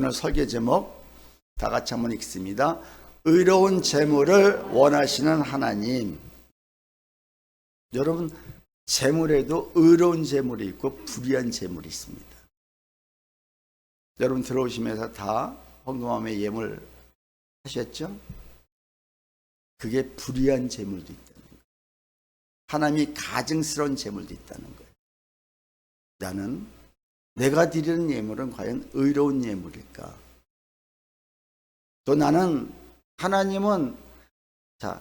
오늘 설교 제목 다 같이 한번 읽습니다. 의로운 재물을 원하시는 하나님. 여러분, 재물에도 의로운 재물이 있고 불의한 재물이 있습니다. 여러분 들어오시면서 다 헌금함에 예물 하셨죠? 그게 불의한 재물도 있다는 거예요. 하나님이 가증스러운 재물도 있다는 거예요. 나는 내가 드리는 예물은 과연 의로운 예물일까? 또 나는 하나님은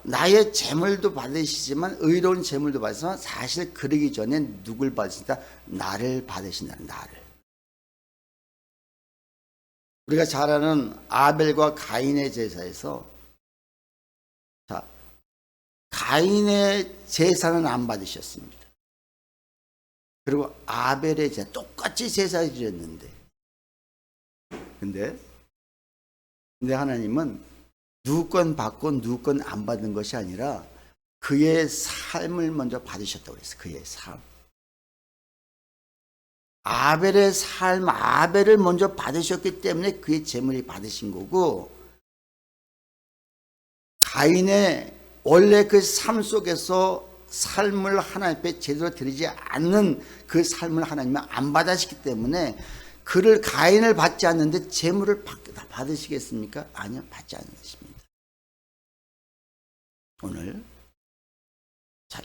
나의 재물도 받으시지만 의로운 재물도 받으시지만 사실 그러기 전에 누굴 받으신다? 나를 받으신다. 나를. 우리가 잘 아는 아벨과 가인의 제사에서 가인의 제사는 안 받으셨습니다. 그리고 아벨의 제사 똑같이 제사를 드렸는데 근데 하나님은 누구 건 받고 누구 건 안 받는 것이 아니라 그의 삶을 먼저 받으셨다고 했어요. 그의 삶. 아벨의 삶, 아벨을 먼저 받으셨기 때문에 그의 재물이 받으신 거고, 가인의 원래 그 삶 속에서 삶을 하나님 앞에 제대로 드리지 않는 그 삶을 하나님은 안 받으시기 때문에 그를 가인을 받지 않는데 재물을 받으시겠습니까? 아니요, 받지 않으십니다. 오늘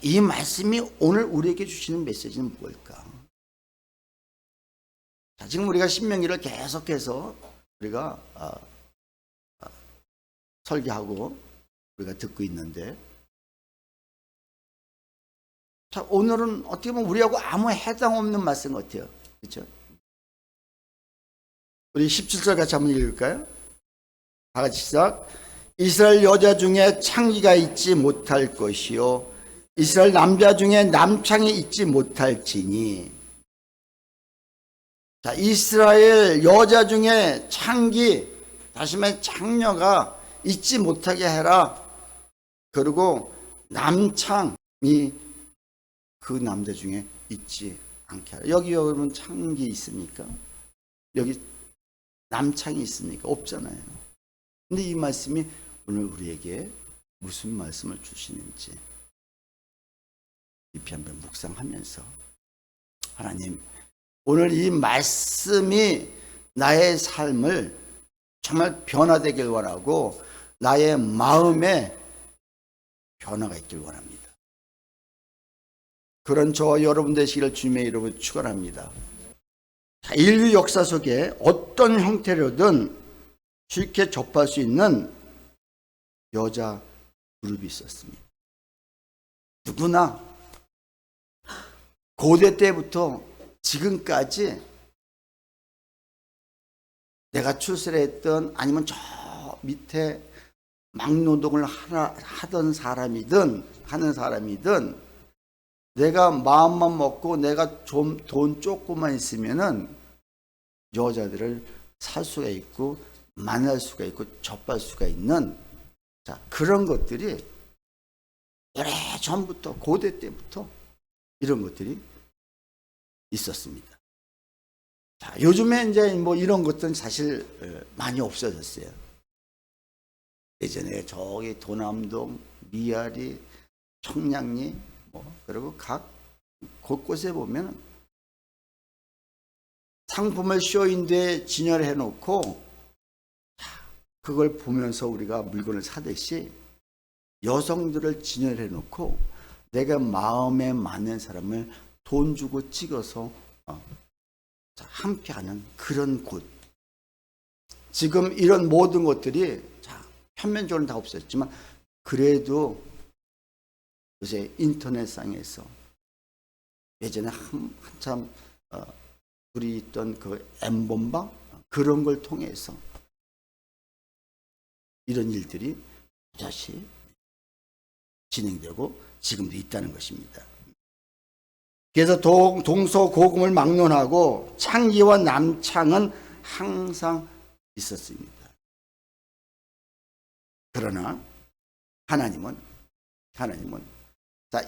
이 말씀이 오늘 우리에게 주시는 메시지는 뭘까? 지금 우리가 신명기를 계속해서 우리가 설교하고 우리가 듣고 있는데, 오늘은 어떻게 보면 우리하고 아무 해당 없는 말씀 같아요. 그렇죠? 우리 17절 같이 한번 읽을까요? 다 같이 시작. 이스라엘 여자 중에 창기가 있지 못할 것이요 이스라엘 남자 중에 남창이 있지 못할지니. 이스라엘 여자 중에 창기, 다시 말해 창녀가 있지 못하게 해라. 그리고 남창이 그 남자 중에 있지 않게 하라. 여기 여러분 창기 있습니까? 여기 남창이 있습니까? 없잖아요. 근데 이 말씀이 오늘 우리에게 무슨 말씀을 주시는지 깊이 한번 묵상하면서, 하나님, 오늘 이 말씀이 나의 삶을 정말 변화되길 원하고 나의 마음에 변화가 있길 원합니다. 그런 저와 여러분 되시기를 주님의 이름으로 축원합니다. 인류 역사 속에 어떤 형태로든 쉽게 접할 수 있는 여자 그룹이 있었습니다. 누구나 고대 때부터 지금까지 내가 출세했던 아니면 저 밑에 막노동을 하던 사람이든 하는 사람이든 내가 마음만 먹고 내가 좀 돈 조금만 있으면은 여자들을 살 수가 있고 만날 수가 있고 접할 수가 있는 그런 것들이 오래전부터 고대 때부터 이런 것들이 있었습니다. 요즘에 이제 뭐 이런 것들은 사실 많이 없어졌어요. 예전에 저기 도남동, 미아리, 청량리 그리고 각 곳곳에 보면 상품을 쇼인도에 진열해 놓고 그걸 보면서 우리가 물건을 사듯이 여성들을 진열해 놓고 내가 마음에 맞는 사람을 돈 주고 찍어서 함께하는 그런 곳. 지금 이런 모든 것들이 표면적으로는 다 없었지만 그래도 요새 인터넷상에서 예전에 한참 불이 있던 그 M본방 그런 걸 통해서 이런 일들이 다시 진행되고 지금도 있다는 것입니다. 그래서 동서고금을 막론하고 창기와 남창은 항상 있었습니다. 그러나 하나님은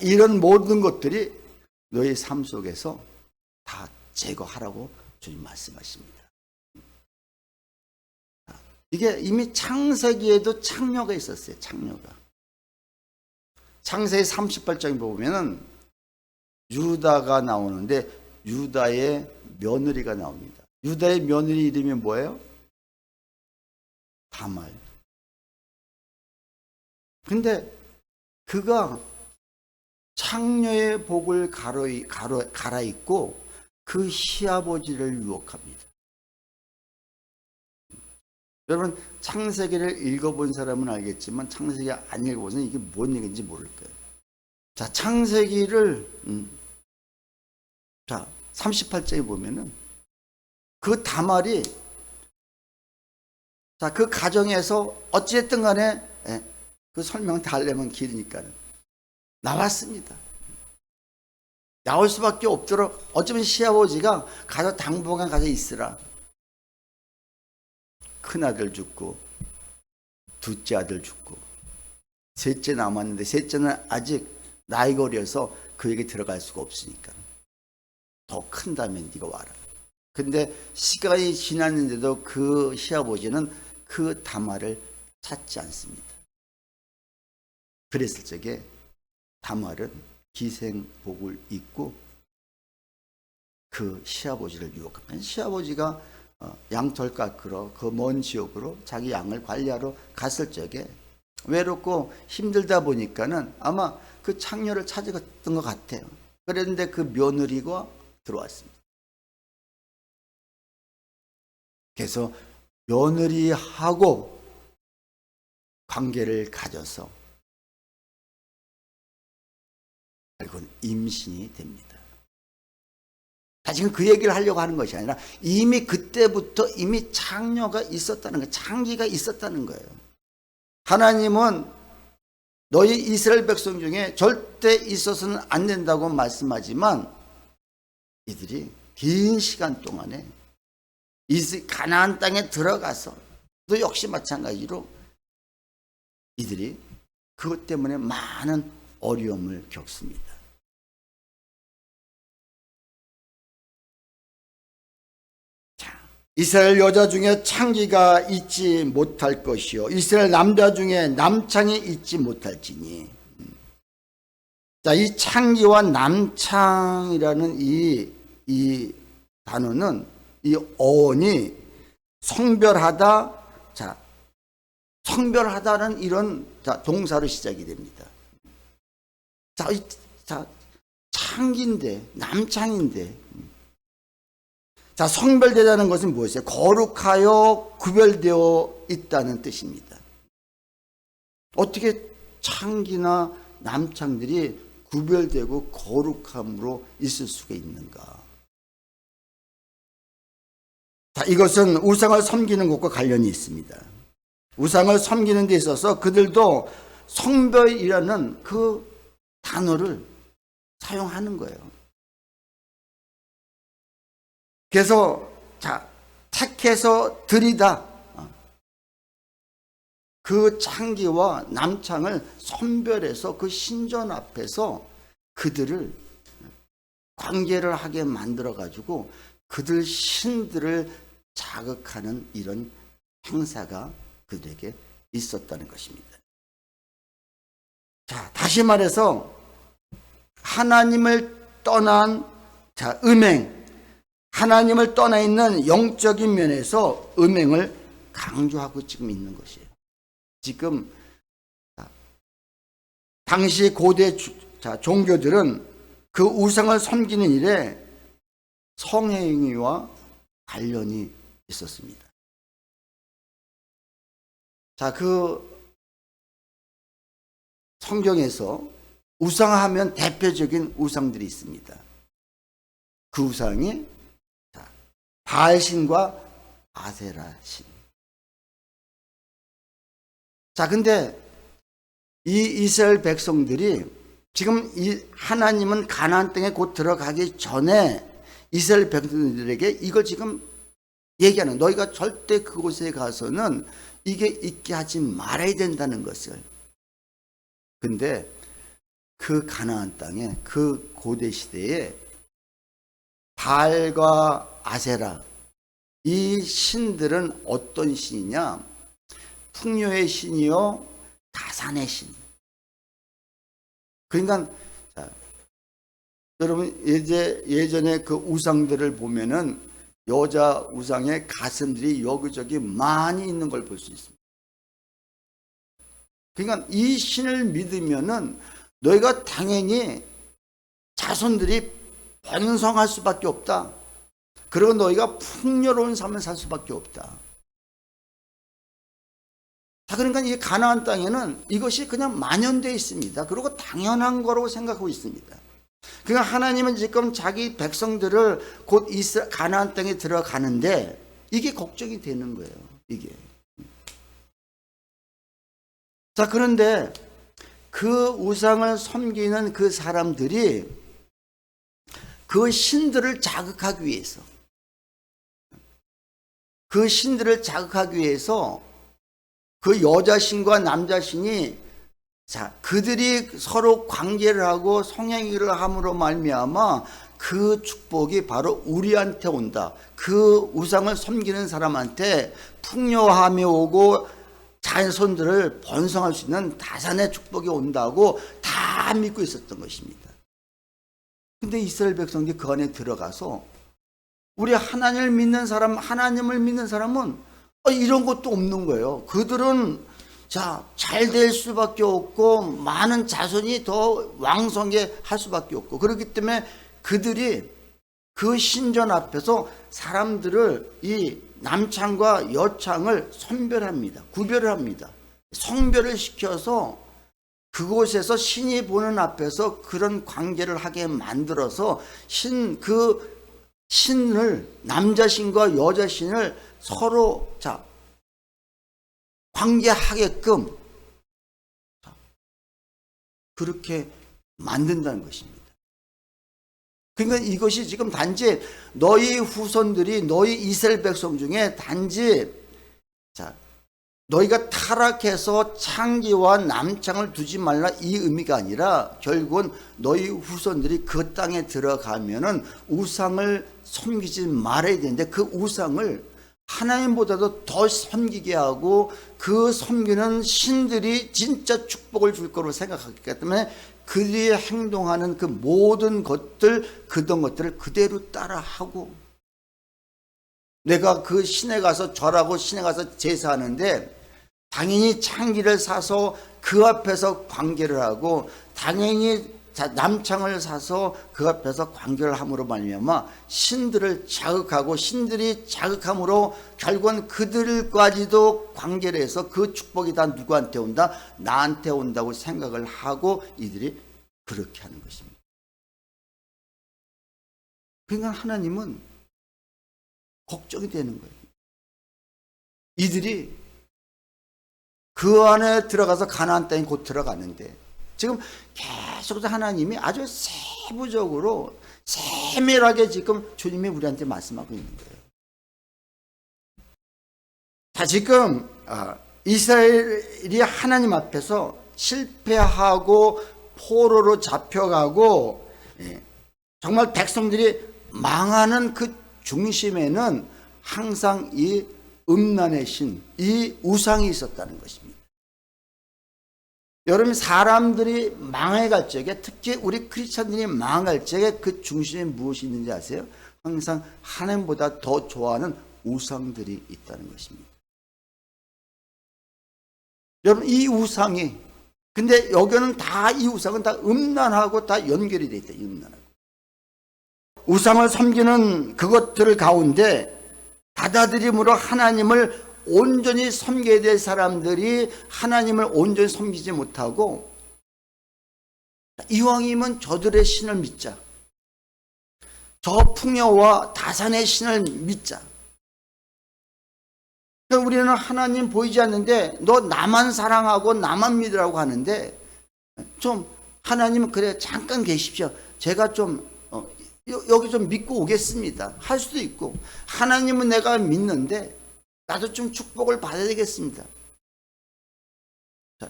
이런 모든 것들이 너의 삶 속에서 다 제거하라고 주님 말씀하십니다. 이게 이미 창세기에도 창녀가 있었어요. 창녀가. 창세기 38장에 보면은 유다가 나오는데 유다의 며느리가 나옵니다. 유다의 며느리 이름이 뭐예요? 다말. 근데 그가 창녀의 복을 갈아입고 그 시아버지를 유혹합니다. 여러분 창세기를 읽어본 사람은 알겠지만 창세기 안 읽어보면 이게 뭔 얘기인지 모를 거예요. 자, 창세기를 자 38장에 보면은 그 다말이 자, 그 가정에서 어찌됐든 간에 그 설명 다 하려면 길으니까 나왔습니다. 나올 수밖에 없도록 어쩌면 시아버지가 가서 당분간 가서 있으라. 큰아들 죽고 둘째 아들 죽고 셋째 남았는데 셋째는 아직 나이가 어려서 그에게 들어갈 수가 없으니까 더 큰 다음에 네가 와라. 근데 시간이 지났는데도 그 시아버지는 그 다말을 찾지 않습니다. 그랬을 적에 다말은 기생복을 입고 그 시아버지를 유혹하면 시아버지가 양털 깎으러 그 먼 지역으로 자기 양을 관리하러 갔을 적에 외롭고 힘들다 보니까는 아마 그 창녀를 찾았던 것 같아요. 그랬는데 그 며느리가 들어왔습니다. 그래서 며느리하고 관계를 가져서 결국은 임신이 됩니다. 지금 그 얘기를 하려고 하는 것이 아니라 이미 그때부터 이미 창녀가 있었다는 거예요. 창기가 있었다는 거예요. 하나님은 너희 이스라엘 백성 중에 절대 있어서는 안 된다고 말씀하지만 이들이 긴 시간 동안에 가나안 땅에 들어가서 또 역시 마찬가지로 이들이 그것 때문에 많은 어려움을 겪습니다. 자, 이스라엘 여자 중에 창기가 있지 못할 것이요 이스라엘 남자 중에 남창이 있지 못할지니. 자, 이 창기와 남창이라는 이 단어는 이 어원이 성별하다, 자, 성별하다는 이런 동사로 시작이 됩니다. 자, 창기인데, 남창인데. 자, 성별되다는 것은 무엇이에요? 거룩하여 구별되어 있다는 뜻입니다. 어떻게 창기나 남창들이 구별되고 거룩함으로 있을 수가 있는가? 자, 이것은 우상을 섬기는 것과 관련이 있습니다. 우상을 섬기는 데 있어서 그들도 성별이라는 그 단어를 사용하는 거예요. 그래서 자, 택해서 들이다. 그 창기와 남창을 선별해서 그 신전 앞에서 그들을 관계를 하게 만들어 가지고 그들 신들을 자극하는 이런 행사가 그들에게 있었다는 것입니다. 자, 다시 말해서 하나님을 떠난 음행, 하나님을 떠나 있는 영적인 면에서 음행을 강조하고 지금 있는 것이에요. 지금 당시 고대 종교들은 그 우상을 섬기는 일에 성행위와 관련이 있었습니다. 자, 그 성경에서 우상하면 대표적인 우상들이 있습니다. 그 우상이 바알신과 아세라신. 자, 근데 이 이스라엘 백성들이 지금 이 하나님은 가나안 땅에 곧 들어가기 전에 이스라엘 백성들에게 이걸 지금 얘기하는, 너희가 절대 그곳에 가서는 이게 있게 하지 말아야 된다는 것을. 근데 그 가나안 땅에 그 고대 시대에 바알과 아세라, 이 신들은 어떤 신이냐? 풍요의 신이요 다산의 신. 그러니까 자, 여러분 예전에 그 우상들을 보면은 여자 우상의 가슴들이 여기저기 많이 있는 걸 볼 수 있습니다. 그러니까 이 신을 믿으면은 너희가 당연히 자손들이 번성할 수밖에 없다. 그리고 너희가 풍요로운 삶을 살 수밖에 없다. 자, 그러니까 이 가나안 땅에는 이것이 그냥 만연되어 있습니다. 그리고 당연한 거라고 생각하고 있습니다. 그러니까 하나님은 지금 자기 백성들을 곧 가나안 땅에 들어가는데 이게 걱정이 되는 거예요. 이게. 자, 그런데 그 우상을 섬기는 그 사람들이 그 신들을 자극하기 위해서 그 여자신과 남자신이 자, 그들이 서로 관계를 하고 성행위를 함으로 말미암아 그 축복이 바로 우리한테 온다. 그 우상을 섬기는 사람한테 풍요함이 오고 자손들을 번성할 수 있는 다산의 축복이 온다고 다 믿고 있었던 것입니다. 근데 이스라엘 백성들이 그 안에 들어가서 우리 하나님을 믿는 사람은 이런 것도 없는 거예요. 그들은 잘 될 수밖에 없고 많은 자손이 더 왕성하게 할 수밖에 없고 그렇기 때문에 그들이 그 신전 앞에서 사람들을 이 남창과 여창을 선별합니다. 구별을 합니다. 성별을 시켜서 그곳에서 신이 보는 앞에서 그런 관계를 하게 만들어서 그 신을 남자신과 여자신을 서로 관계하게끔 그렇게 만든다는 것입니다. 그러니까 이것이 지금 단지 너희 후손들이 너희 이스라엘 백성 중에 단지 너희가 타락해서 창기와 남창을 두지 말라 이 의미가 아니라 결국은 너희 후손들이 그 땅에 들어가면은 우상을 섬기지 말아야 되는데 그 우상을 하나님보다도 더 섬기게 하고 그 섬기는 신들이 진짜 축복을 줄 거로 생각하기 때문에 그들이 행동하는 그 모든 것들 그런 것들을 그대로 따라하고 내가 그 신에 가서 절하고 신에 가서 제사하는데 당연히 창기를 사서 그 앞에서 관계를 하고 당연히 남창을 사서 그 앞에서 관계를 함으로 말미암아 신들을 자극하고 신들이 자극함으로 결국은 그들까지도 관계를 해서 그 축복이 다 누구한테 온다? 나한테 온다고 생각을 하고 이들이 그렇게 하는 것입니다. 그러니까 하나님은 걱정이 되는 거예요. 이들이 그 안에 들어가서 가나안 땅에 곧 들어가는데 지금 계속해서 하나님이 아주 세부적으로 세밀하게 지금 주님이 우리한테 말씀하고 있는 거예요. 자, 지금 이스라엘이 하나님 앞에서 실패하고 포로로 잡혀가고 정말 백성들이 망하는 그 중심에는 항상 이 음란의 신, 이 우상이 있었다는 것입니다. 여러분 사람들이 망해갈 적에 특히 우리 크리스찬들이 망할 적에 그 중심에 무엇이 있는지 아세요? 항상 하나님보다 더 좋아하는 우상들이 있다는 것입니다. 여러분 이 우상이 근데 여기는 다 이 우상은 다 음란하고 다 연결이 되어 있다. 음란하고 우상을 섬기는 그것들 가운데 받아들임으로 하나님을 온전히 섬겨야 될 사람들이 하나님을 온전히 섬기지 못하고 이왕이면 저들의 신을 믿자. 저 풍요와 다산의 신을 믿자. 그러니까 우리는 하나님 보이지 않는데 너 나만 사랑하고 나만 믿으라고 하는데 좀 하나님은 그래 잠깐 계십시오. 제가 좀 여기 좀 믿고 오겠습니다. 할 수도 있고 하나님은 내가 믿는데 나도 좀 축복을 받아야 되겠습니다.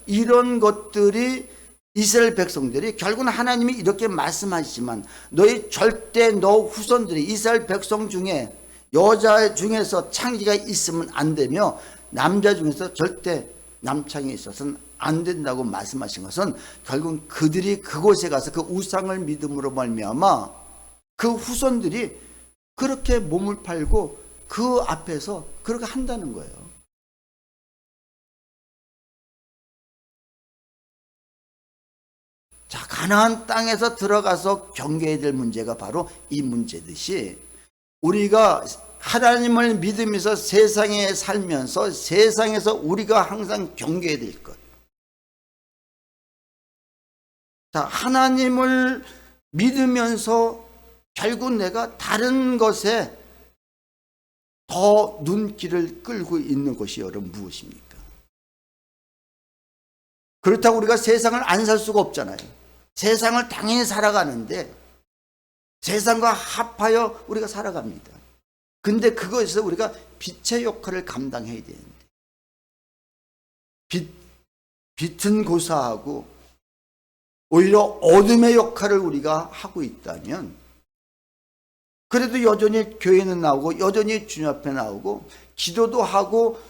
이런 것들이 이스라엘 백성들이 결국은 하나님이 이렇게 말씀하시지만 너희 절대 너 후손들이 이스라엘 백성 중에 여자 중에서 창기가 있으면 안 되며 남자 중에서 절대 남창에 있어서는 안 된다고 말씀하신 것은 결국 그들이 그곳에 가서 그 우상을 믿음으로 말미암아 그 후손들이 그렇게 몸을 팔고 그 앞에서 그렇게 한다는 거예요. 자, 가나안 땅에서 들어가서 경계해야 될 문제가 바로 이 문제듯이 우리가 하나님을 믿으면서 세상에 살면서 세상에서 우리가 항상 경계해야 될 것. 자, 하나님을 믿으면서 결국 내가 다른 것에 더 눈길을 끌고 있는 것이 여러분 무엇입니까? 그렇다고 우리가 세상을 안 살 수가 없잖아요. 세상을 당연히 살아가는데 세상과 합하여 우리가 살아갑니다. 근데 그것에서 우리가 빛의 역할을 감당해야 되는데 빛은 고사하고 오히려 어둠의 역할을 우리가 하고 있다면 그래도 여전히 교회는 나오고 여전히 주님 앞에 나오고 기도도 하고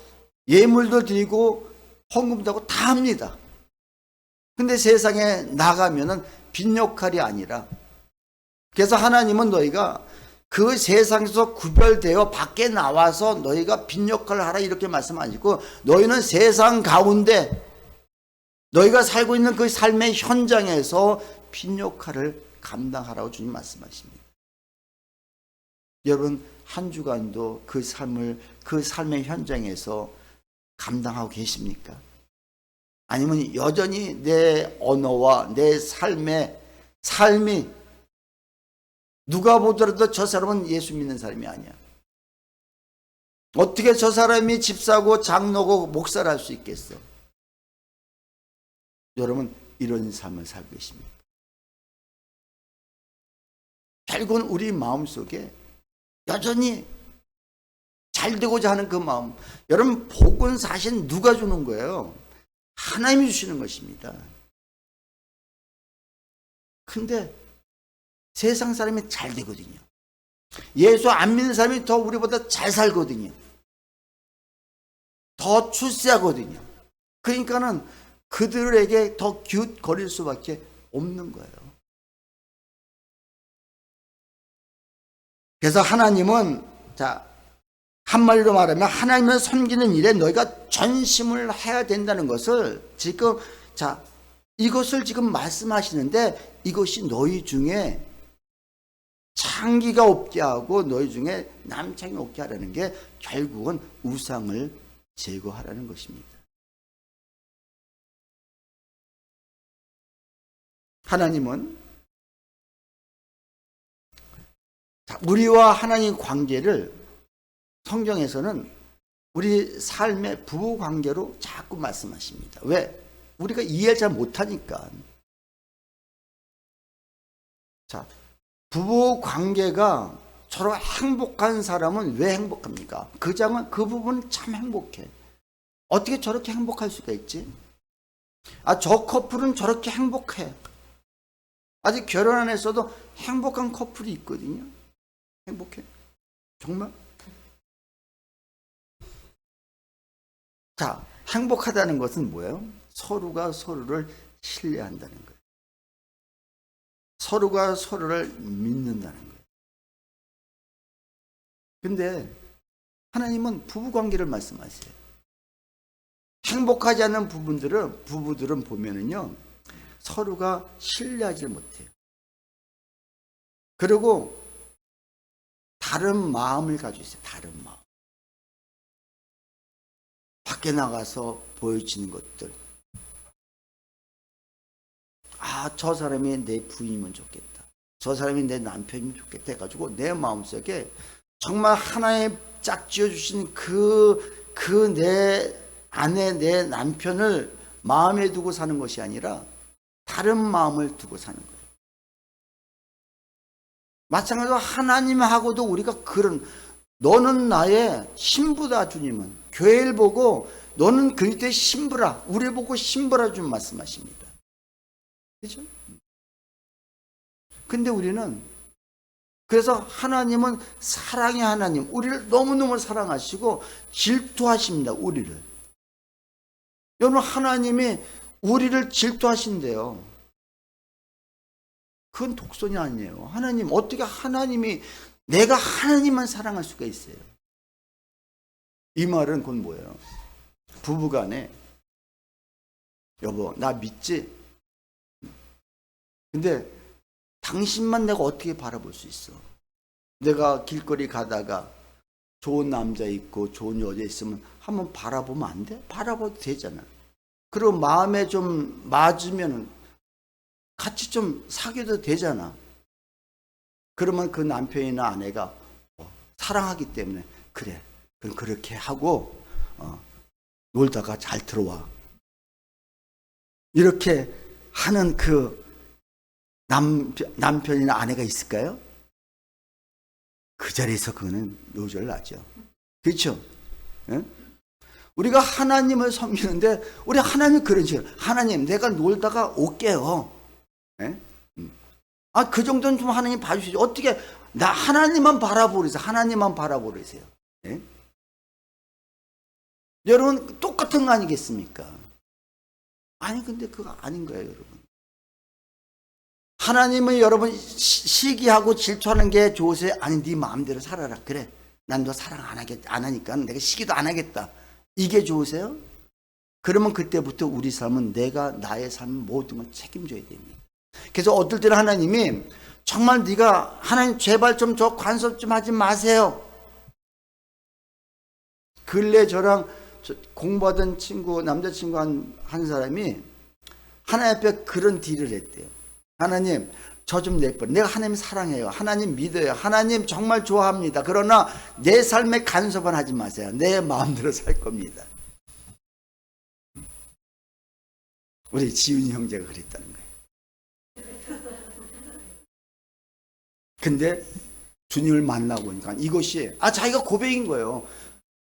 예물도 드리고 헌금도 하고 다 합니다. 근데 세상에 나가면은 빛 역할이 아니라 그래서 하나님은 너희가 그 세상에서 구별되어 밖에 나와서 너희가 빛 역할을 하라 이렇게 말씀하시고 너희는 세상 가운데 너희가 살고 있는 그 삶의 현장에서 빛 역할을 감당하라고 주님 말씀하십니다. 여러분 한 주간도 그 삶의 현장에서 감당하고 계십니까? 아니면 여전히 내 언어와 내 삶이 누가 보더라도 저 사람은 예수 믿는 사람이 아니야. 어떻게 저 사람이 집사고 장로고 목사를 할 수 있겠어? 여러분 이런 삶을 살고 계십니까? 결국은 우리 마음속에 여전히 잘 되고자 하는 그 마음. 여러분 복은 사실 누가 주는 거예요? 하나님이 주시는 것입니다. 근데 세상 사람이 잘 되거든요. 예수 안 믿는 사람이 더 우리보다 잘 살거든요. 더 출세하거든요. 그러니까는 그들에게 더 기웃거릴 수밖에 없는 거예요. 그래서 하나님은 한마디로 말하면 하나님을 섬기는 일에 너희가 전심을 해야 된다는 것을 지금 이것을 지금 말씀하시는데 이것이 너희 중에 창기가 없게 하고 너희 중에 남창이 없게 하라는 게 결국은 우상을 제거하라는 것입니다. 하나님은 우리와 하나님 관계를 성경에서는 우리 삶의 부부 관계로 자꾸 말씀하십니다. 왜? 우리가 이해를 잘 못하니까. 부부 관계가 서로 행복한 사람은 왜 행복합니까? 그 부분은 참 행복해. 어떻게 저렇게 행복할 수가 있지? 저 커플은 저렇게 행복해. 아직 결혼 안 했어도 행복한 커플이 있거든요. 행복해. 정말. 행복하다는 것은 뭐예요? 서로가 서로를 신뢰한다는 거예요. 서로가 서로를 믿는다는 거예요. 근데 하나님은 부부관계를 말씀하세요. 행복하지 않은 부부들은 보면은요, 서로가 신뢰하지 못해요. 그리고 다른 마음을 가지고 있어요. 다른 마음. 밖에 나가서 보여지는 것들. 저 사람이 내 부인이면 좋겠다. 저 사람이 내 남편이면 좋겠다 해가지고 내 마음속에 정말 하나의 짝지어 주신 내 아내, 내 남편을 마음에 두고 사는 것이 아니라 다른 마음을 두고 사는 거예요. 마찬가지로 하나님하고도 우리가 너는 나의 신부다 주님은. 교회를 보고 너는 그리스도의 신부라. 우리 보고 신부라 좀 말씀하십니다. 그렇죠? 근데 우리는 그래서 하나님은 사랑의 하나님, 우리를 너무너무 사랑하시고 질투하십니다. 우리를. 여러분, 하나님이 우리를 질투하신대요. 그건 독선이 아니에요. 하나님, 어떻게 하나님이, 내가 하나님만 사랑할 수가 있어요? 이 말은 그건 뭐예요? 부부간에, 여보, 나 믿지? 근데 당신만 내가 어떻게 바라볼 수 있어? 내가 길거리 가다가 좋은 남자 있고 좋은 여자 있으면 한번 바라보면 안 돼? 바라봐도 되잖아. 그리고 마음에 좀 맞으면 같이 좀 사귀어도 되잖아. 그러면 그 남편이나 아내가 사랑하기 때문에 그래, 그럼 그렇게 하고 놀다가 잘 들어와. 이렇게 하는 그 남편이나 아내가 있을까요? 그 자리에서 그거는 요절나죠. 그렇죠? 예? 우리가 하나님을 섬기는데 우리 하나님 그런 식으로, 하나님 내가 놀다가 올게요. 예? 그 정도는 좀 하나님 봐주시죠. 어떻게 나 하나님만 바라보세요. 하나님만 바라보세요. 예? 여러분 똑같은 거 아니겠습니까? 아니 근데 그거 아닌 거예요, 여러분. 하나님은 여러분 시기하고 질투하는 게 좋으세요? 아니 네 마음대로 살아라. 그래, 난 너 사랑 안 하니까 내가 시기도 안 하겠다. 이게 좋으세요? 그러면 그때부터 우리 삶은 내가 나의 삶 모든 걸 책임져야 됩니다. 그래서 어떨 때는 하나님이 정말 네가 하나님 제발 좀 저 간섭 좀 하지 마세요. 근래 저랑 공부하던 친구, 남자친구 한 사람이 하나님 앞에 그런 딜을 했대요. 하나님 저 좀 내버려. 내가 하나님 사랑해요. 하나님 믿어요. 하나님 정말 좋아합니다. 그러나 내 삶에 간섭은 하지 마세요. 내 마음대로 살 겁니다. 우리 지훈이 형제가 그랬다는 거예요. 근데 주님을 만나고 보니까 이것이 자기가 고백인 거예요.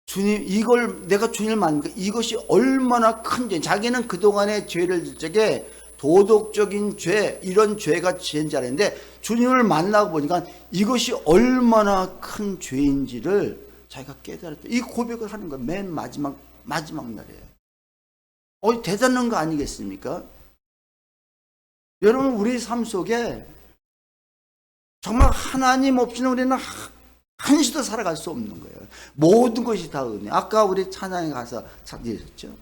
주님, 이걸 내가 주님을 만나니까 이것이 얼마나 큰 죄. 자기는 그동안의 죄를 질 적에 도덕적인 죄, 이런 죄가 죄인 줄 알았는데 주님을 만나고 보니까 이것이 얼마나 큰 죄인지를 자기가 깨달았다. 이 고백을 하는 거예요. 맨 마지막 날에. 대단한 거 아니겠습니까? 여러분, 우리 삶 속에 정말 하나님 없이는 우리는 한시도 살아갈 수 없는 거예요. 모든 것이 다 은혜. 아까 우리 찬양에 가서 찾으셨죠?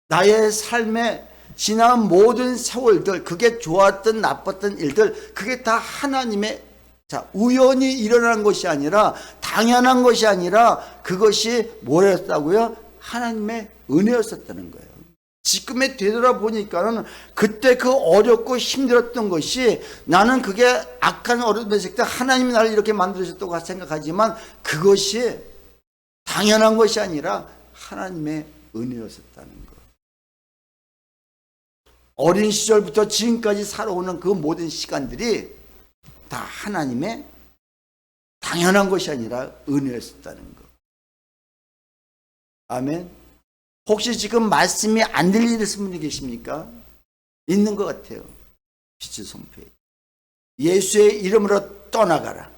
나의 삶에 지난 모든 세월들, 그게 좋았던 나빴던 일들, 그게 다 하나님의 우연히 일어난 것이 아니라, 당연한 것이 아니라 그것이 뭐였다고요? 하나님의 은혜였었다는 거예요. 지금에 되돌아보니까는 그때 그 어렵고 힘들었던 것이, 나는 그게 악한 어렸을 때 하나님이 나를 이렇게 만드셨다고 생각하지만 그것이 당연한 것이 아니라 하나님의 은혜였었다는 거예요. 어린 시절부터 지금까지 살아오는 그 모든 시간들이 다 하나님의 당연한 것이 아니라 은혜였었다는 것. 아멘. 혹시 지금 말씀이 안 들리는 분이 계십니까? 있는 것 같아요. 빛을 선포해. 예수의 이름으로 떠나가라.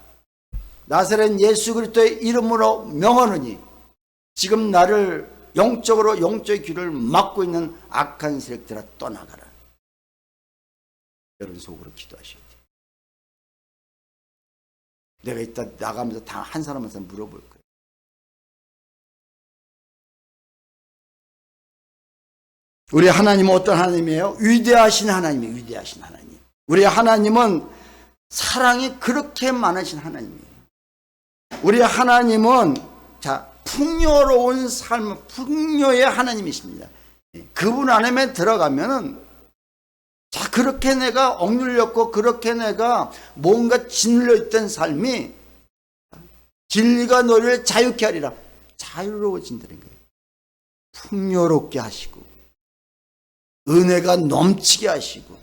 나사렛 예수 그리스도의 이름으로 명하노니 지금 나를 영적의 길을 막고 있는 악한 세력들아 떠나가라. 여러분 속으로 기도하셔야 돼요. 내가 이따 나가면서 다 한 사람한테 물어볼 거예요. 우리 하나님은 어떤 하나님이에요? 위대하신 하나님이에요. 위대하신 하나님. 우리 하나님은 사랑이 그렇게 많으신 하나님이에요. 우리 하나님은 풍요로운 삶, 풍요의 하나님이십니다. 그분 안에 들어가면은 그렇게 내가 억눌렸고 그렇게 내가 뭔가 짓눌려 있던 삶이 진리가 너를 자유케 하리라. 자유로워진다는 거예요. 풍요롭게 하시고 은혜가 넘치게 하시고.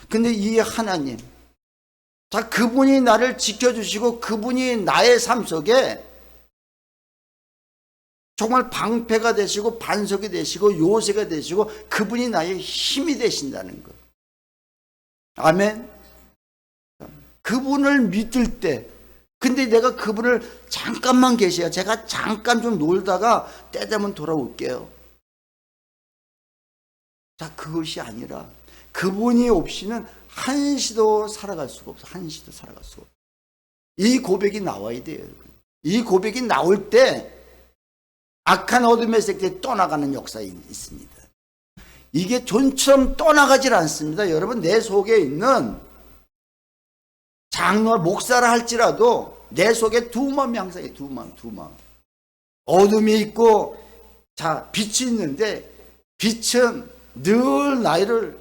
근데 이 하나님, 그분이 나를 지켜주시고 그분이 나의 삶 속에 정말 방패가 되시고 반석이 되시고 요새가 되시고 그분이 나의 힘이 되신다는 것. 아멘. 그분을 믿을 때, 근데 내가 그분을 잠깐만 계세요. 제가 잠깐 좀 놀다가 때 되면 돌아올게요. 자, 그것이 아니라 그분이 없이는 한시도 살아갈 수가 없어. 한시도 살아갈 수가 없어. 이 고백이 나와야 돼요. 이 고백이 나올 때 악한 어둠의 세계에 떠나가는 역사가 있습니다. 이게 존처럼 떠나가질 않습니다. 여러분, 내 속에 있는 장로 목사라 할지라도 내 속에 두 마음이 항상 있어요. 두 마음. 어둠이 있고, 자, 빛이 있는데, 빛은 늘 나를,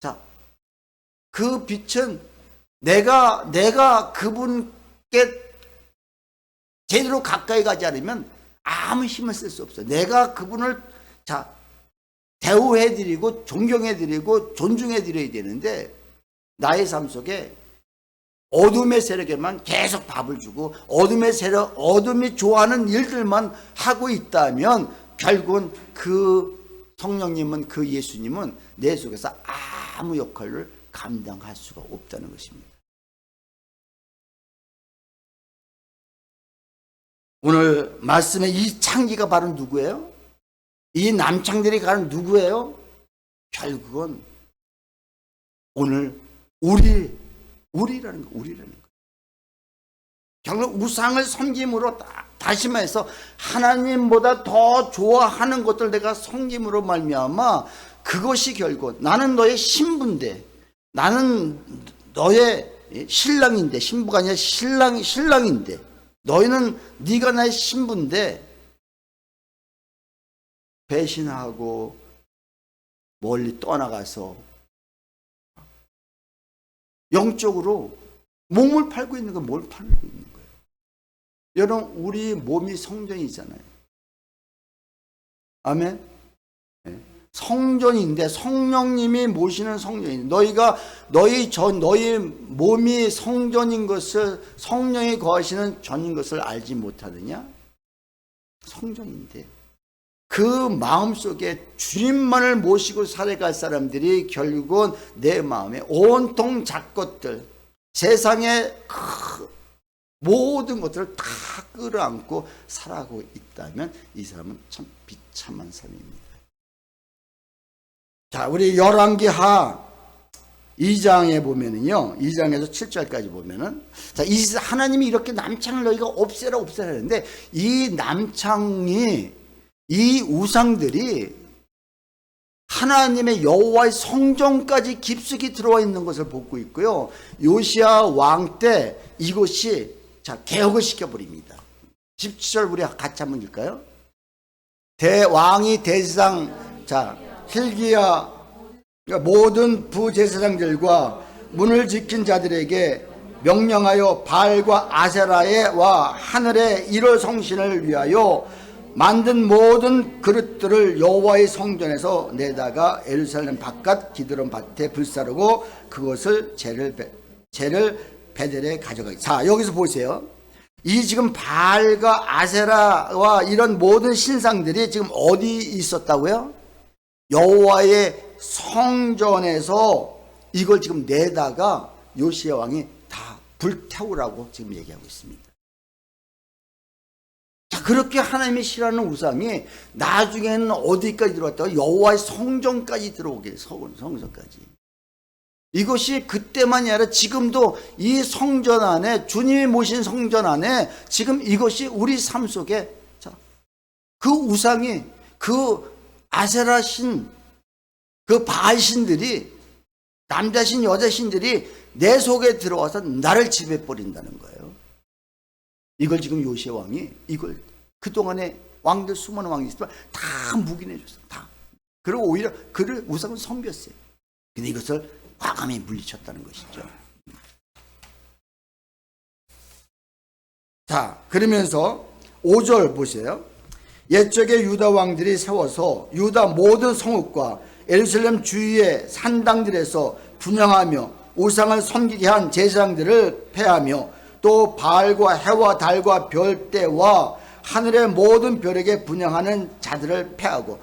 자, 그 빛은 내가 그분께 제대로 가까이 가지 않으면 아무 힘을 쓸 수 없어요. 내가 그분을, 자, 대우해드리고, 존경해드리고, 존중해드려야 되는데, 나의 삶 속에 어둠의 세력에만 계속 밥을 주고 어둠의 세력, 어둠이 좋아하는 일들만 하고 있다면 결국은 그 성령님은, 그 예수님은 내 속에서 아무 역할을 감당할 수가 없다는 것입니다. 오늘 말씀의 이 창기가 바로 누구예요? 이 남창들이 가는 누구예요? 결국은 오늘 우리라는 거. 결국 우상을 섬김으로, 다시 말해서 하나님보다 더 좋아하는 것들 내가 섬김으로 말미암아 그것이 결국 나는 너의 신부인데, 나는 너의 신랑인데, 신부가 아니라 신랑인데, 네가 나의 신부인데 배신하고 멀리 떠나가서 영적으로 몸을 팔고 있는 건 뭘 팔고 있는 거예요? 여러분, 우리 몸이 성전이잖아요. 아멘? 네. 성전인데, 성령님이 모시는 성전인데, 너희 몸이 성전인 것을, 성령이 거하시는 전인 것을 알지 못하느냐? 성전인데, 그 마음속에 주님만을 모시고 살아갈 사람들이 결국은 내 마음에 온통 작것들, 세상의 모든 것들을 다 끌어안고 살아가고 있다면 이 사람은 참 비참한 사람입니다. 자, 우리 열왕기하 2장에 보면은요, 2장에서 7절까지 보면은, 자, 하나님이 이렇게 남창을 너희가 없애라 하는데, 이 남창이, 이 우상들이 하나님의 여호와의 성전까지 깊숙이 들어와 있는 것을 보고 있고요. 요시야 왕 때 이것이, 자, 개혁을 시켜버립니다. 17절 우리 같이 한번 읽을까요? 왕이 대제사장, 자, hil기야, 모든 부제사장들과 문을 지킨 자들에게 명령하여 바알과 아세라와 하늘의 1호 성신을 위하여 만든 모든 그릇들을 여호와의 성전에서 내다가 예루살렘 바깥 기드론 밭에 불사르고 그것을 제를 베델에 가져가기. 자, 여기서 보세요. 이 지금 바알과 아세라와 이런 모든 신상들이 지금 어디 있었다고요? 여호와의 성전에서 이걸 지금 내다가 요시야 왕이 다 불태우라고 지금 얘기하고 있습니다. 자, 그렇게 하나님이 싫어하는 우상이 나중에는 어디까지 들어왔다고? 여호와의 성전까지 들어오게, 성전까지. 이것이 그때만이 아니라 지금도 이 성전 안에, 주님이 모신 성전 안에 지금 이것이 우리 삶 속에, 자, 그 우상이, 그 아세라 신, 그 바알 신들이, 남자 신, 여자 신들이 내 속에 들어와서 나를 지배버린다는 거예요. 이걸 지금 요시야 왕이, 이걸 그동안에 왕들, 수많은 왕이 있지만 다 묵인해줬어요. 다. 그리고 오히려 그를 우상을 섬겼어요. 근데 이것을 과감히 물리쳤다는 것이죠. 자, 그러면서 5절 보세요. 옛적에 유다 왕들이 세워서 유다 모든 성읍과 예루살렘 주위의 산당들에서 분향하며 우상을 섬기게 한 제사장들을 패하며 또 바알과 해와 달과 별대와 하늘의 모든 별에게 분향하는 자들을 패하고.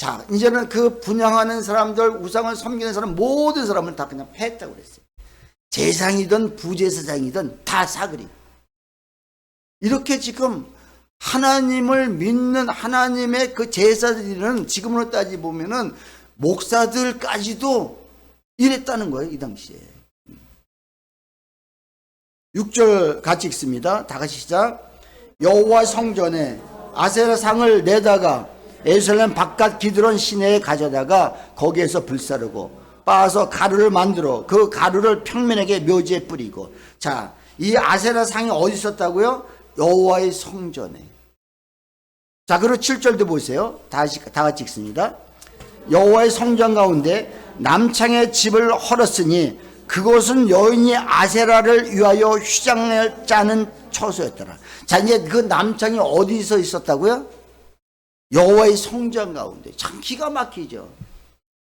자, 이제는 그 분향하는 사람들, 우상을 섬기는 사람, 모든 사람을 다 그냥 패했다고 그랬어요. 제사장이든 부제사장이든 다 사그리. 이렇게 지금 하나님을 믿는 하나님의 그 제사들은 지금으로 따지보면은 목사들까지도 이랬다는 거예요, 이 당시에. 6절 같이 읽습니다. 다 같이 시작. 여호와 성전에 아세라 상을 내다가 예루살렘 바깥 기드론 시내에 가져다가 거기에서 불사르고 빻아서 가루를 만들어 그 가루를 평면에게 묘지에 뿌리고. 자, 이 아세라 상이 어디 있었다고요? 여호와의 성전에. 자, 그리고 7절도 보세요. 다 같이 읽습니다. 여호와의 성전 가운데 남창의 집을 헐었으니 그곳은 여인이 아세라를 위하여 휘장을 짜는 처소였더라. 자, 이제 그 남창이 어디서 있었다고요? 여호와의 성전 가운데. 참 기가 막히죠.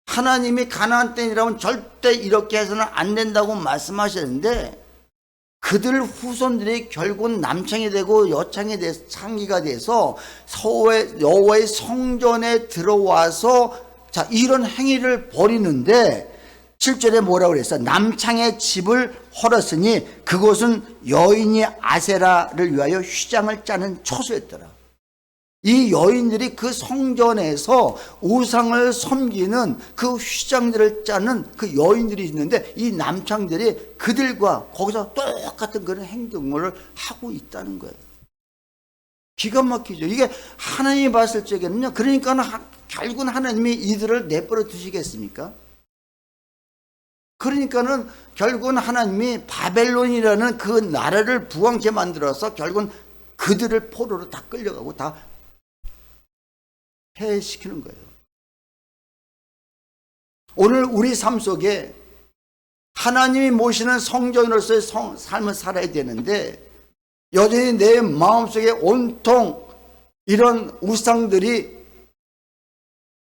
하나님이 가나안 땅이라면 절대 이렇게 해서는 안 된다고 말씀하셨는데 그들 후손들이 결국 남창이 되고 여창이 돼서 창기가 돼서 여호와의 성전에 들어와서 자, 이런 행위를 벌이는데 7절에 뭐라고 그랬어? 남창의 집을 헐었으니 그곳은 여인이 아세라를 위하여 휘장을 짜는 처소였더라. 이 여인들이 그 성전에서 우상을 섬기는 그 휘장들을 짜는 그 여인들이 있는데 이 남창들이 그들과 거기서 똑같은 그런 행동을 하고 있다는 거예요. 기가 막히죠. 이게 하나님이 봤을 적에는요, 그러니까 결국은 하나님이 이들을 내버려 두시겠습니까? 그러니까는 결국은 하나님이 바벨론이라는 그 나라를 부황케 만들어서 결국은 그들을 포로로 다 끌려가고 다 폐해시키는 거예요. 오늘 우리 삶 속에 하나님이 모시는 성전으로서의 삶을 살아야 되는데 여전히 내 마음속에 온통 이런 우상들이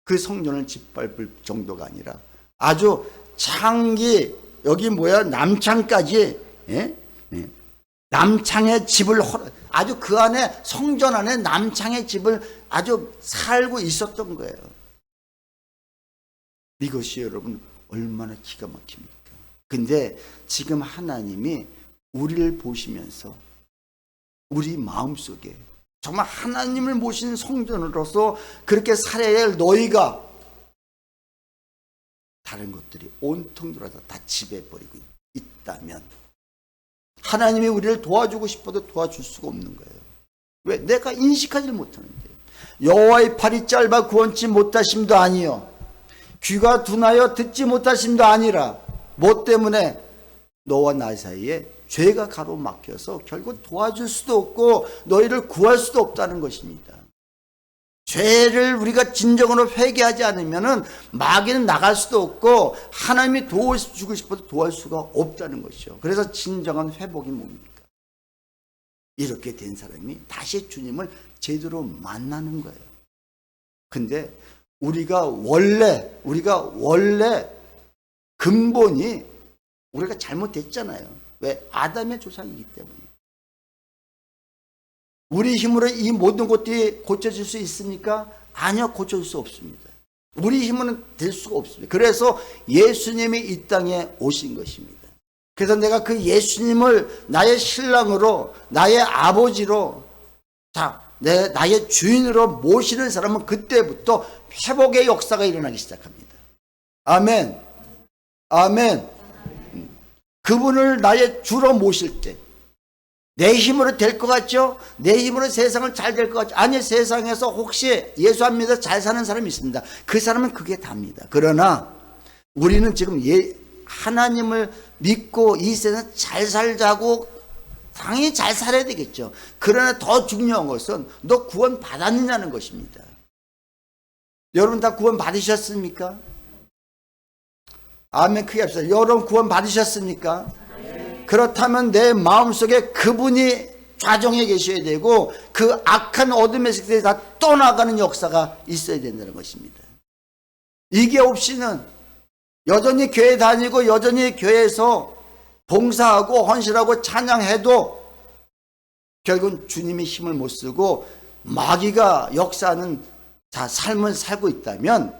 그 성전을 짓밟을 정도가 아니라 아주 창기, 여기 남창까지, 예? 예. 남창의 집을 아주 그 안에 성전 안에 남창의 집을 아주 살고 있었던 거예요. 이것이 여러분 얼마나 기가 막힙니까? 근데 지금 하나님이 우리를 보시면서 우리 마음속에 정말 하나님을 모신 성전으로서 그렇게 살아야 할 너희가 다른 것들이 온통 들어서 다 지배해버리고 있다면 하나님이 우리를 도와주고 싶어도 도와줄 수가 없는 거예요. 왜? 내가 인식하지 못하는데. 여호와의 팔이 짧아 구원치 못하심도 아니요 귀가 둔하여 듣지 못하심도 아니라 뭐 때문에? 너와 나 사이에 죄가 가로막혀서 결국 도와줄 수도 없고 너희를 구할 수도 없다는 것입니다. 죄를 우리가 진정으로 회개하지 않으면 마귀는 나갈 수도 없고 하나님이 도와주고 싶어도 도와줄 수가 없다는 것이죠. 그래서 진정한 회복이 뭡니까? 이렇게 된 사람이 다시 주님을 제대로 만나는 거예요. 근데 우리가 원래 근본이 우리가 잘못됐잖아요. 왜? 아담의 조상이기 때문에. 우리 힘으로 이 모든 것들이 고쳐질 수 있습니까? 아니요, 고쳐질 수 없습니다. 우리 힘으로는 될 수가 없습니다. 그래서 예수님이 이 땅에 오신 것입니다. 그래서 내가 그 예수님을 나의 신랑으로, 나의 아버지로, 나의 주인으로 모시는 사람은 그때부터 회복의 역사가 일어나기 시작합니다. 아멘. 아멘. 그분을 나의 주로 모실 때 내 힘으로 될 것 같죠? 내 힘으로 세상을 잘 될 것 같죠? 아니, 세상에서 혹시 예수 안 믿어 잘 사는 사람이 있습니다. 그 사람은 그게 답니다. 그러나 우리는 지금 하나님을 믿고 이 세상 잘 살자고 당연히 잘 살아야 되겠죠. 그러나 더 중요한 것은 너 구원 받았느냐는 것입니다. 여러분 다 구원 받으셨습니까? 아멘. 크게 합시다. 여러분 구원 받으셨습니까? 그렇다면 내 마음속에 그분이 좌정해 계셔야 되고 그 악한 어둠의 세계에 다 떠나가는 역사가 있어야 된다는 것입니다. 이게 없이는 여전히 교회 다니고 여전히 교회에서 봉사하고 헌신하고 찬양해도 결국은 주님의 힘을 못 쓰고 마귀가 역사하는 자, 삶을 살고 있다면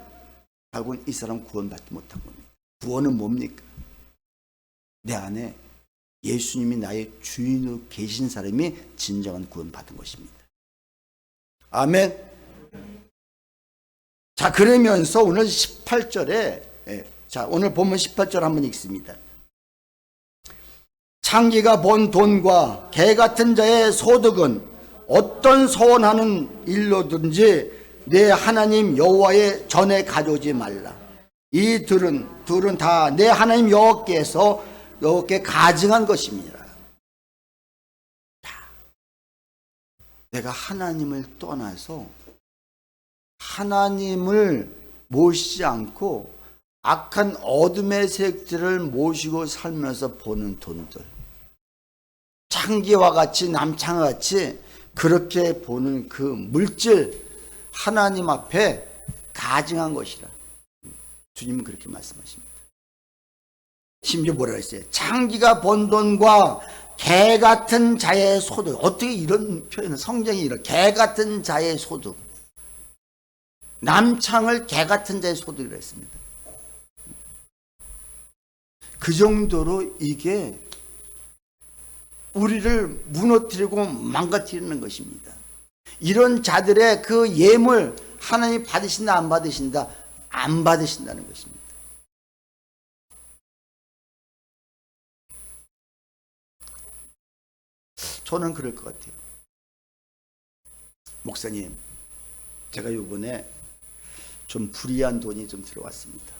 결국은 이 사람 구원받지 못한 겁니다. 구원은 뭡니까? 내 안에 예수님이 나의 주인으로 계신 사람이 진정한 구원받은 것입니다. 아멘. 자, 그러면서 오늘 18절에 자, 오늘 본문 18절 한번 읽습니다. 창기가 본 돈과 개 같은 자의 소득은 어떤 소원하는 일로든지 내 하나님 여호와의 전에 가져오지 말라. 이 둘은 다 내 하나님 여호와께 가증한 것입니다. 내가 하나님을 떠나서 하나님을 모시지 않고 악한 어둠의 색들을 모시고 살면서 보는 돈들, 창기와 같이 남창과 같이 그렇게 보는 그 물질, 하나님 앞에 가증한 것이라. 주님은 그렇게 말씀하십니다. 심지어 뭐라 했어요? 창기가 번 돈과 개 같은 자의 소득. 어떻게 이런 표현을, 성경이 이런 개 같은 자의 소득, 남창을 개 같은 자의 소득이라고 했습니다. 그 정도로 이게 우리를 무너뜨리고 망가뜨리는 것입니다. 이런 자들의 그 예물 하나님 받으신다 안 받으신다? 안 받으신다는 것입니다. 저는 그럴 것 같아요. 목사님, 제가 이번에 좀 불이한 돈이 좀 들어왔습니다.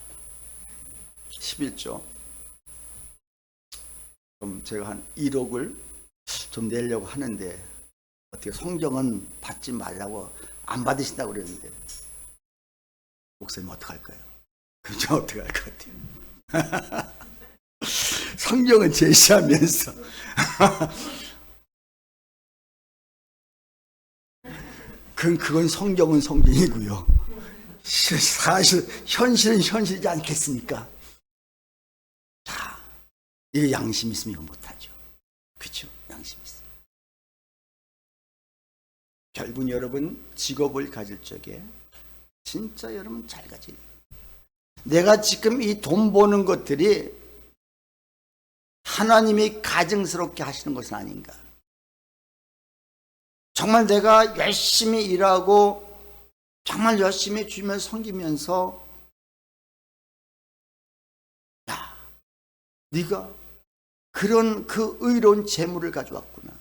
11조. 좀 제가 한 1억을 좀 내려고 하는데 어떻게 성경은 받지 말라고 안 받으신다고 그랬는데 목사님 어떡할까요? 그럼 저 어떻게 할 것 같아요? 성경은 제시하면서 그건 성경은 성경이고요. 사실 현실은 현실이지 않겠습니까? 자, 이 양심 있으면 이거 못하죠. 그렇죠? 양심 있으면. 결국 여러분 직업을 가질 적에 진짜 여러분 잘 가지. 내가 지금 이 돈 버는 것들이 하나님이 가증스럽게 하시는 것은 아닌가. 정말 내가 열심히 일하고 정말 열심히 주님을 섬기면서 야, 네가 그런 그 의로운 재물을 가져왔구나.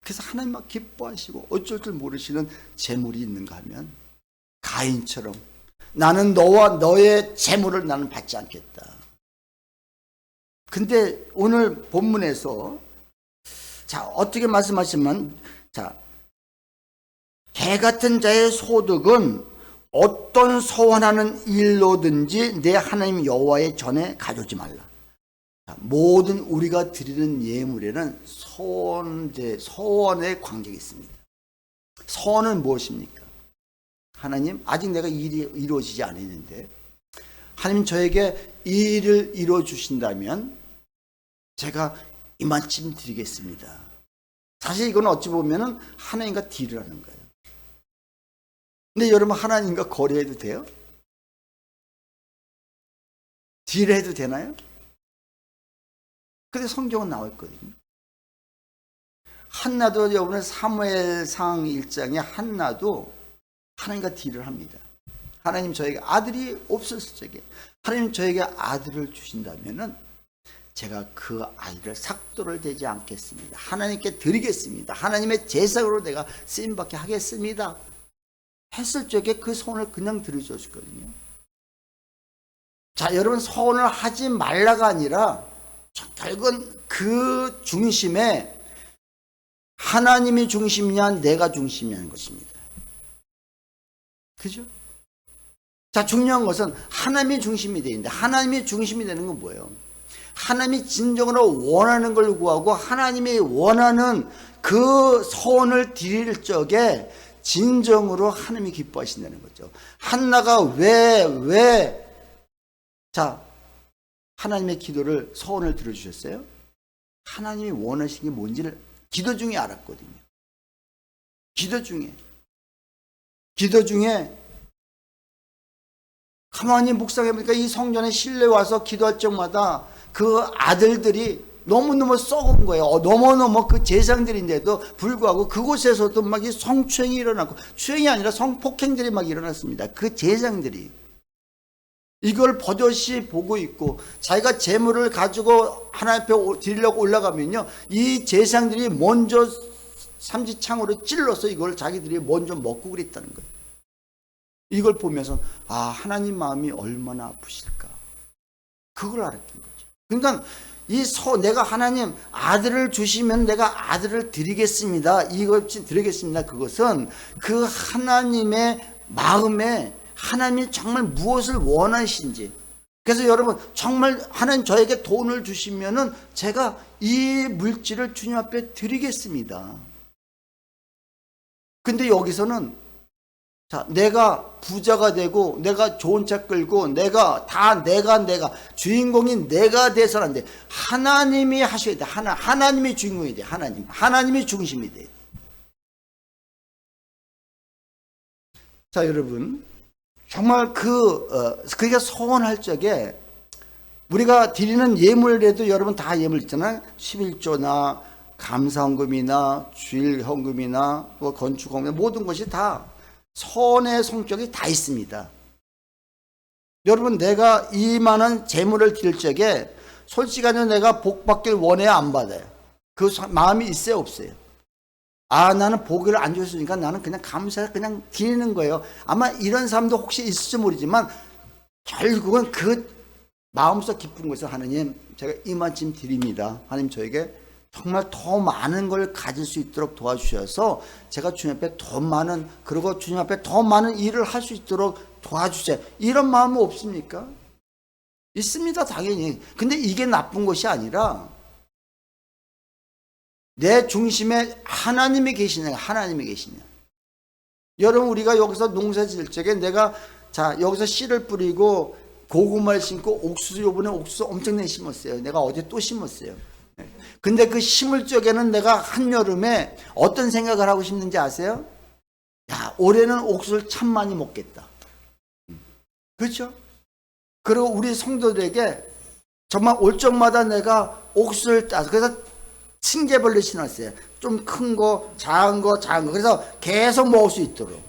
그래서 하나님 막 기뻐하시고 어쩔 줄 모르시는 재물이 있는가 하면 가인처럼 나는 너와 너의 재물을 나는 받지 않겠다. 근데 오늘 본문에서 자, 어떻게 말씀하시면, 자, 개 같은 자의 소득은 어떤 소원하는 일로든지 내 하나님 여호와의 전에 가져오지 말라. 자, 모든 우리가 드리는 예물에는 소원의 관계가 있습니다. 소원은 무엇입니까? 하나님, 아직 내가 일이 이루어지지 않았는데 하나님 저에게 이 일을 이루어 주신다면 제가 이만큼 드리겠습니다. 사실 이건 어찌 보면은 하나님과 딜을 하는 거예요. 근데 여러분 하나님과 거래해도 돼요? 딜해도 되나요? 근데 성경은 나와 있거든요. 한나도 여러분 사무엘상 1장에 한나도 하나님과 딜을 합니다. 하나님 저에게 아들이 없었을 적에 하나님 저에게 아들을 주신다면은 제가 그 아이를 삭도를 대지 않겠습니다. 하나님께 드리겠습니다. 하나님의 제사로 내가 쓰임받게 하겠습니다. 했을 적에 그 소원을 그냥 들어줬거든요. 자, 여러분 소원을 하지 말라가 아니라 결국은 그 중심에 하나님이 중심이냐 내가 중심이냐는 것입니다. 그죠? 자, 중요한 것은 하나님이 중심이 되는데 하나님이 중심이 되는 건 뭐예요? 하나님이 진정으로 원하는 걸 구하고 하나님이 원하는 그 소원을 드릴 적에 진정으로 하나님이 기뻐하신다는 거죠. 한나가 자, 하나님의 기도를 소원을 들어주셨어요? 하나님이 원하시는 게 뭔지를 기도 중에 알았거든요. 기도 중에. 기도 중에 가만히 묵상해보니까 이 성전에 실내 와서 기도할 적마다 그 아들들이 너무너무 썩은 거예요. 너무너무 그 제상들인데도 불구하고 그곳에서도 막 이 성추행이 일어나고, 추행이 아니라 성폭행들이 막 일어났습니다. 그 제상들이 이걸 버젓이 보고 있고, 자기가 재물을 가지고 하나님 앞에 드리려고 올라가면요, 이 제상들이 먼저 삼지창으로 찔러서 이걸 자기들이 먼저 먹고 그랬다는 거예요. 이걸 보면서 하나님 마음이 얼마나 아프실까, 그걸 알았던 거죠. 그러니까 내가 하나님 아들을 주시면 내가 아들을 드리겠습니다, 이것 드리겠습니다, 그것은 그 하나님의 마음에 하나님이 정말 무엇을 원하신지. 그래서 여러분, 정말 하나님 저에게 돈을 주시면은 제가 이 물질을 주님 앞에 드리겠습니다. 근데 여기서는 내가 부자가 되고 내가 좋은 차 끌고 내가 주인공인 내가 돼서는 안 돼. 하나님이 하셔야 돼. 하나님이 주인공이 돼. 하나님이 중심이 돼. 자, 여러분, 정말 그게 소원할 적에 우리가 드리는 예물에도 여러분 다 예물 있잖아요. 11조나 감사헌금이나 주일헌금이나 또 건축헌금, 모든 것이 다 선의 성격이 다 있습니다. 여러분, 내가 이만한 재물을 드릴 적에 솔직하게 내가 복 받길 원해야 안 받아요? 그 마음이 있어요, 없어요? 나는 복을 안 줬으니까 나는 그냥 감사해 그냥 드리는 거예요. 아마 이런 사람도 혹시 있을지 모르지만 결국은 그 마음속 깊은 곳에서 하나님, 제가 이만큼 드립니다. 하나님 저에게 정말 더 많은 걸 가질 수 있도록 도와주셔서 제가 주님 앞에 더 많은, 그리고 주님 앞에 더 많은 일을 할 수 있도록 도와주세요. 이런 마음은 없습니까? 있습니다, 당연히. 근데 이게 나쁜 것이 아니라 내 중심에 하나님이 계시냐, 하나님이 계시냐. 여러분, 우리가 여기서 농사 지을 적에 내가 여기서 씨를 뿌리고 고구마를 심고 옥수수, 요번에 옥수수 엄청나게 심었어요. 내가 어제 또 심었어요. 근데 그 심을 적에는 내가 한여름에 어떤 생각을 하고 심는지 아세요? 올해는 옥수수를 참 많이 먹겠다. 그렇죠? 그리고 우리 성도들에게 정말 올 적마다 내가 옥수수를 따서, 그래서 층계별로 심었어요. 좀 큰 거, 작은 거. 그래서 계속 먹을 수 있도록.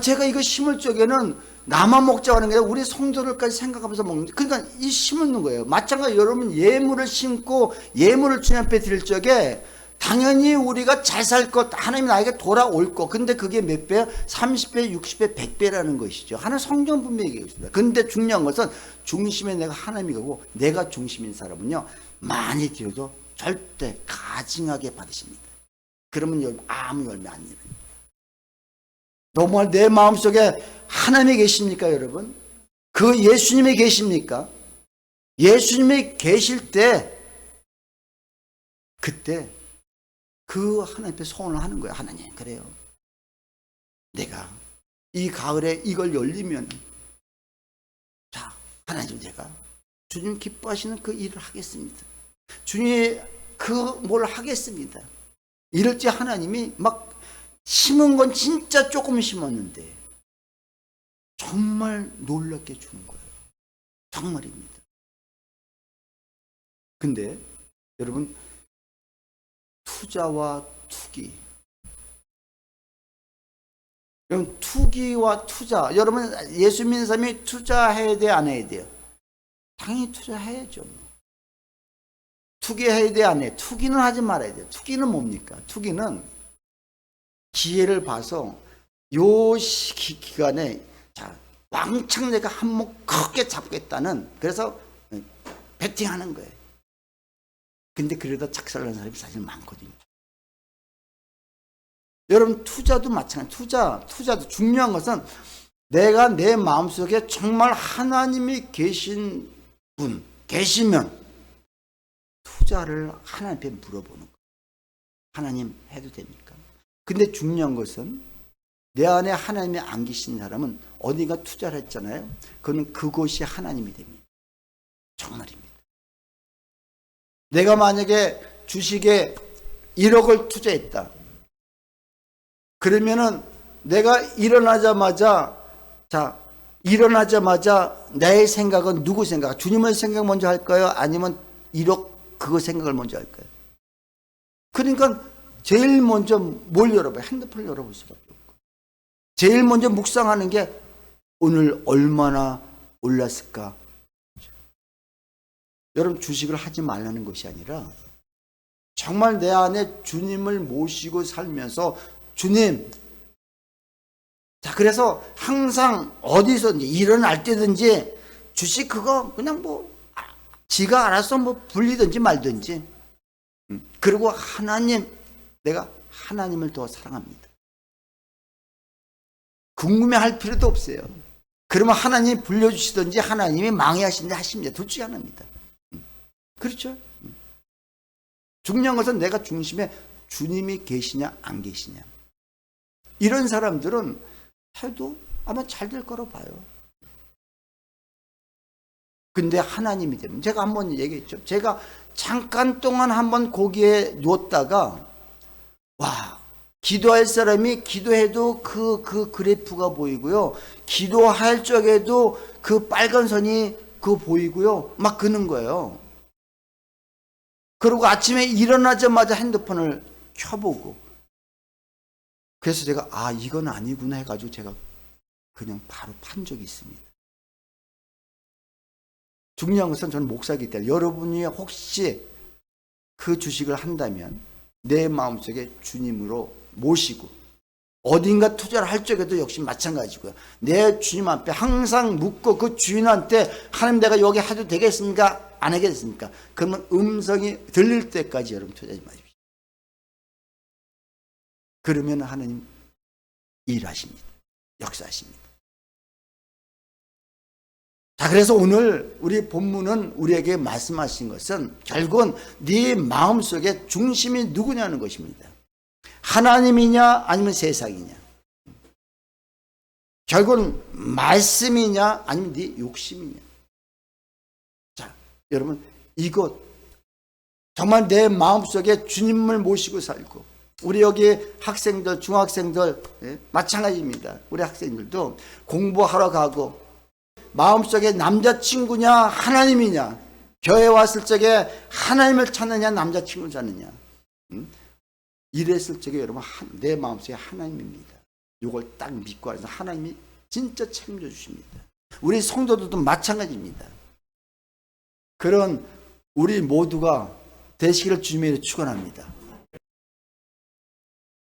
제가 이거 심을 적에는 나만 먹자고 하는 게 아니라 우리 성도들까지 생각하면서 먹는 거예요. 그러니까 이 심는 거예요. 마찬가지로 여러분, 예물을 심고 예물을 주님 앞에 드릴 적에 당연히 우리가 잘 살 것, 하나님이 나에게 돌아올 것. 근데 그게 몇 배야? 30배, 60배, 100배라는 것이죠. 하나 성경 분명히 얘기하고 있습니다. 근데 중요한 것은 중심에 내가 하나님이고 내가 중심인 사람은요, 많이 드려도 절대 가증하게 받으십니다. 그러면 아무 열매 안 내려요. 정말 내 마음속에 하나님이 계십니까, 여러분? 그 예수님이 계십니까? 예수님이 계실 때, 그때 그 하나님 앞에 소원을 하는 거예요. 하나님, 그래요, 내가 이 가을에 이걸 열리면 하나님, 제가 주님 기뻐하시는 그 일을 하겠습니다. 주님이 뭘 하겠습니다. 이럴 때 하나님이 막 심은 건 진짜 조금 심었는데 정말 놀랍게 주는 거예요. 정말입니다. 근데 여러분, 투자와 투기, 여러분, 투기와 투자, 여러분 예수 믿는 사람이 투자해야 돼, 안 해야 돼요? 당연히 투자해야죠. 투기해야 돼, 안 해? 투기는 하지 말아야 돼요. 투기는 뭡니까? 투기는 기회를 봐서 요 기간에 왕창 내가 한몫 크게 잡겠다는, 그래서 베팅하는 거예요. 근데 그러다 착살난 사람이 사실 많거든요. 여러분, 투자도 마찬가지. 투자도 중요한 것은 내가 내 마음속에 정말 하나님이 계시면 투자를 하나님께 물어보는 거예요. 하나님, 해도 됩니까? 근데 중요한 것은 내 안에 하나님이 안 계신 사람은 어디가 투자를 했잖아요. 그것이 하나님이 됩니다. 정말입니다. 내가 만약에 주식에 1억을 투자했다. 그러면은 내가 일어나자마자 내 생각은 누구 생각? 주님의 생각 먼저 할까요? 아니면 그거 생각을 먼저 할까요? 그러니까 제일 먼저 뭘 열어봐요? 핸드폰을 열어볼 수밖에 없고. 제일 먼저 묵상하는 게 오늘 얼마나 올랐을까? 여러분, 주식을 하지 말라는 것이 아니라 정말 내 안에 주님을 모시고 살면서 주님, 자, 그래서 항상 어디서든지 일어날 때든지 주식 그거 그냥 지가 알아서 불리든지 말든지. 그리고 하나님, 내가 하나님을 더 사랑합니다. 궁금해할 필요도 없어요. 그러면 하나님이 불려주시든지 하나님이 망해하시든지 하십니다. 둘 중에 하나입니다. 그렇죠? 중요한 것은 내가 중심에 주님이 계시냐 안 계시냐. 이런 사람들은 해도 아마 잘 될 거로 봐요. 근데 하나님이 되면, 제가 한번 얘기했죠. 제가 잠깐 동안 한번 거기에 누웠다가 기도할 사람이 기도해도 그 그래프가 보이고요. 기도할 적에도 그 빨간 선이 보이고요. 막 그는 거예요. 그리고 아침에 일어나자마자 핸드폰을 켜보고, 그래서 제가 이건 아니구나 해가지고 제가 그냥 바로 판 적이 있습니다. 중요한 것은 저는 목사이기 때문에 여러분이 혹시 그 주식을 한다면 내 마음속에 주님으로 모시고, 어딘가 투자를 할 적에도 역시 마찬가지고요. 내 주님 앞에 항상 묻고 그 주인한테 하나님 내가 여기 해도 되겠습니까? 안 하겠습니까? 그러면 음성이 들릴 때까지 여러분 투자하지 마십시오. 그러면 하나님 일하십니다. 역사하십니다. 자, 그래서 오늘 우리 본문은 우리에게 말씀하신 것은 결국은 네 마음속에 중심이 누구냐는 것입니다. 하나님이냐 아니면 세상이냐. 결국은 말씀이냐 아니면 네 욕심이냐. 자, 여러분, 이것 정말 내 마음속에 주님을 모시고 살고, 우리 여기 학생들, 중학생들 마찬가지입니다. 우리 학생들도 공부하러 가고 마음속에 남자친구냐 하나님이냐, 교회 왔을 적에 하나님을 찾느냐 남자친구를 찾느냐, 이랬을 적에 여러분 내 마음속에 하나님입니다. 이걸 딱 믿고 하면서 하나님이 진짜 책임져 주십니다. 우리 성도들도 마찬가지입니다. 그런 우리 모두가 되시기를 주님의 이름으로 축원합니다.